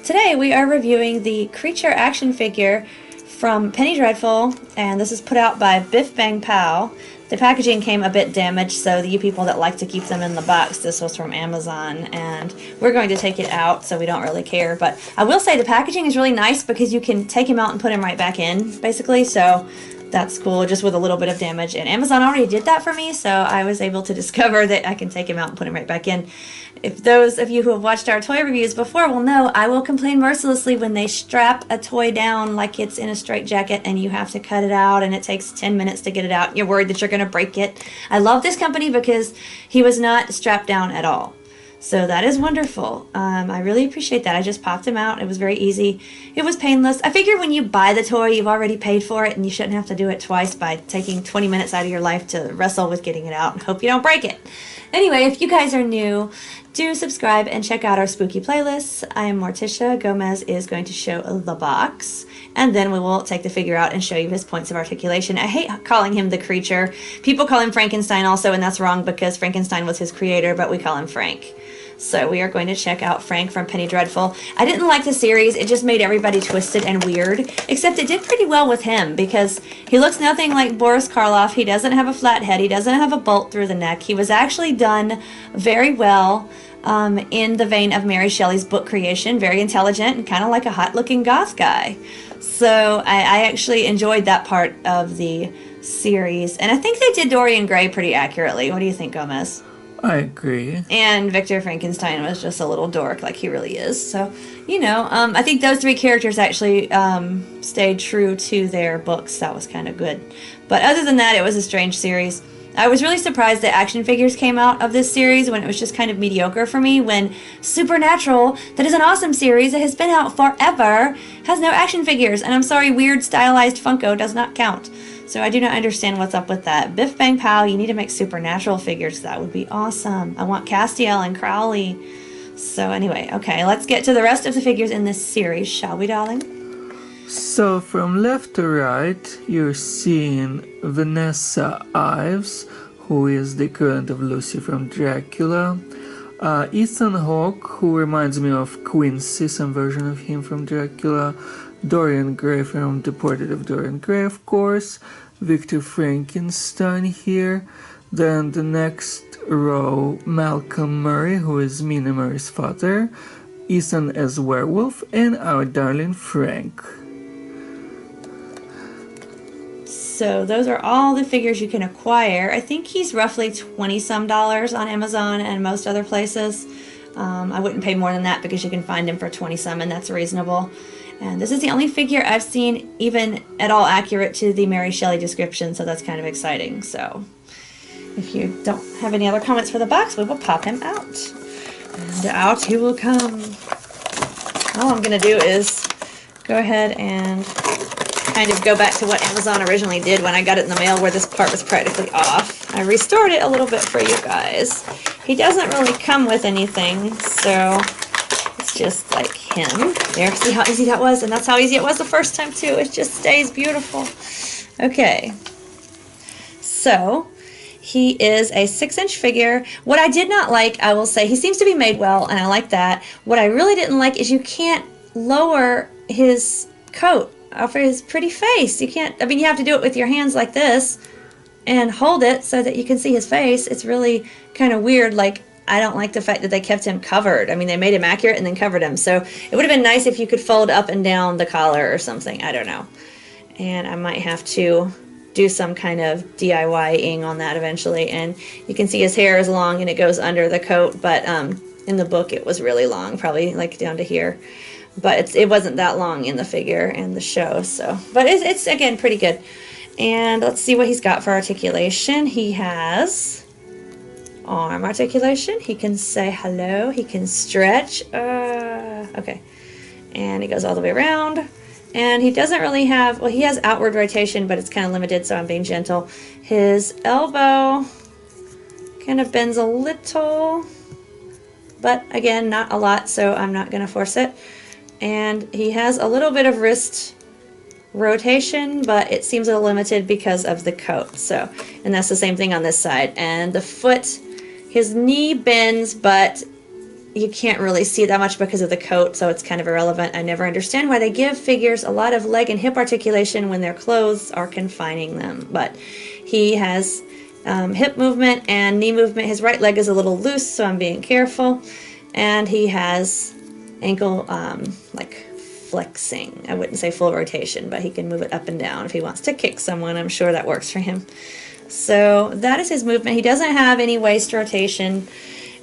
Today we are reviewing the creature action figure from Penny Dreadful, and this is put out by Biff Bang Pow. The packaging came a bit damaged, so you people that like to keep them in the box, this was from Amazon, and we're going to take it out, so we don't really care. But I will say the packaging is really nice because you can take him out and put him right back in, basically, so that's cool, just with a little bit of damage. And Amazon already did that for me, so I was able to discover that I can take him out and put him right back in. If those of you who have watched our toy reviews before will know, I will complain mercilessly when they strap a toy down like it's in a straitjacket and you have to cut it out and it takes 10 minutes to get it out. You're worried that you're going to break it. I love this company because he was not strapped down at all. So that is wonderful. I really appreciate that. I just popped him out. It was very easy. It was painless. I figure when you buy the toy, you've already paid for it and you shouldn't have to do it twice by taking 20 minutes out of your life to wrestle with getting it out and hope you don't break it. Anyway, if you guys are new, do subscribe and check out our spooky playlists. I am Morticia. Gomez is going to show the box, and then we will take the figure out and show you his points of articulation. I hate calling him the creature. People call him Frankenstein also, and that's wrong because Frankenstein was his creator, but we call him Frank. So we are going to check out Frank from Penny Dreadful. I didn't like the series. It just made everybody twisted and weird, except it did pretty well with him because he looks nothing like Boris Karloff. He doesn't have a flat head. He doesn't have a bolt through the neck. He was actually done very well in the vein of Mary Shelley's book creation. Very intelligent and kind of like a hot-looking goth guy. So I actually enjoyed that part of the series. And I think they did Dorian Gray pretty accurately. What do you think, Gomez? I agree. And Victor Frankenstein was just a little dork like he really is. So, you know, I think those three characters actually stayed true to their books. That was kind of good. But other than that, it was a strange series. I was really surprised that action figures came out of this series when it was just kind of mediocre for me, when Supernatural, that is an awesome series that has been out forever, has no action figures. And I'm sorry, weird stylized Funko does not count. So I do not understand what's up with that. Biff Bang Pow, you need to make Supernatural figures. That would be awesome. I want Castiel and Crowley. So anyway, okay, let's get to the rest of the figures in this series, shall we, darling? So from left to right, you're seeing Vanessa Ives, who is the equivalent of Lucy from Dracula. Ethan Hawke, who reminds me of Quincy, some version of him from Dracula. Dorian Gray from The Portrait of Dorian Gray, of course. Victor Frankenstein here. Then the next row, Malcolm Murray, who is Mina Murray's father. Ethan as werewolf, and our darling Frank. So those are all the figures you can acquire. I think he's roughly $20-some on Amazon and most other places. I wouldn't pay more than that because you can find him for $20-some, and that's reasonable. And this is the only figure I've seen even at all accurate to the Mary Shelley description, so that's kind of exciting. So if you don't have any other comments for the box, we will pop him out. And out he will come. All I'm going to do is go ahead and kind of go back to what Amazon originally did when I got it in the mail, where this part was practically off. I restored it a little bit for you guys. He doesn't really come with anything, so it's just like him. There, see how easy that was? And that's how easy it was the first time too. It just stays beautiful. Okay. So, he is a 6-inch figure. What I did not like, I will say, he seems to be made well, and I like that. What I really didn't like is you can't lower his coat over his pretty face. You can't, I mean, you have to do it with your hands like this and hold it so that you can see his face. It's really kind of weird. Like, I don't like the fact that they kept him covered. I mean, they made him accurate and then covered him. So it would have been nice if you could fold up and down the collar or something. I don't know. And I might have to do some kind of DIY-ing on that eventually. And you can see his hair is long and it goes under the coat. But in the book, it was really long, probably like down to here. But it wasn't that long in the figure and the show. So, but it's again, pretty good. And let's see what he's got for articulation. He has arm articulation. He can say hello. He can stretch. Okay. And he goes all the way around. And he doesn't really have, well, he has outward rotation, but it's kind of limited, so I'm being gentle. His elbow kind of bends a little, but again, not a lot, so I'm not going to force it. And he has a little bit of wrist rotation, but it seems a little limited because of the coat. So, and that's the same thing on this side. And the foot, his knee bends, but you can't really see it that much because of the coat, so it's kind of irrelevant. I never understand why they give figures a lot of leg and hip articulation when their clothes are confining them. But he has hip movement and knee movement. His right leg is a little loose, so I'm being careful. And he has ankle like flexing. I wouldn't say full rotation, but he can move it up and down if he wants to kick someone. I'm sure that works for him. So that is his movement. He doesn't have any waist rotation,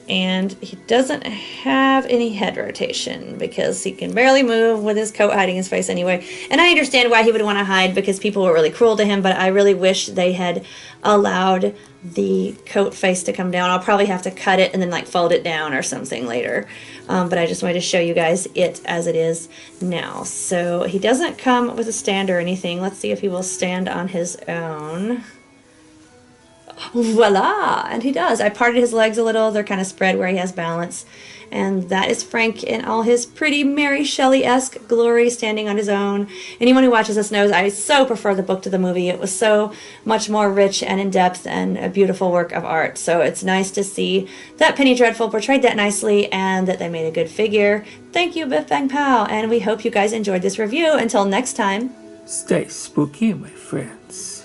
and he doesn't have any head rotation because he can barely move with his coat hiding his face anyway. And I understand why he would want to hide, because people were really cruel to him, but I really wish they had allowed the coat face to come down. I'll probably have to cut it and then like fold it down or something later. But I just wanted to show you guys it as it is now. So he doesn't come with a stand or anything. Let's see if he will stand on his own. Voila! And he does. I parted his legs a little. They're kind of spread where he has balance. And that is Frank in all his pretty Mary Shelley-esque glory, standing on his own. Anyone who watches this knows I so prefer the book to the movie. It was so much more rich and in-depth and a beautiful work of art. So it's nice to see that Penny Dreadful portrayed that nicely and that they made a good figure. Thank you, Biff Bang Pow, and we hope you guys enjoyed this review. Until next time, Stay spooky, my friends.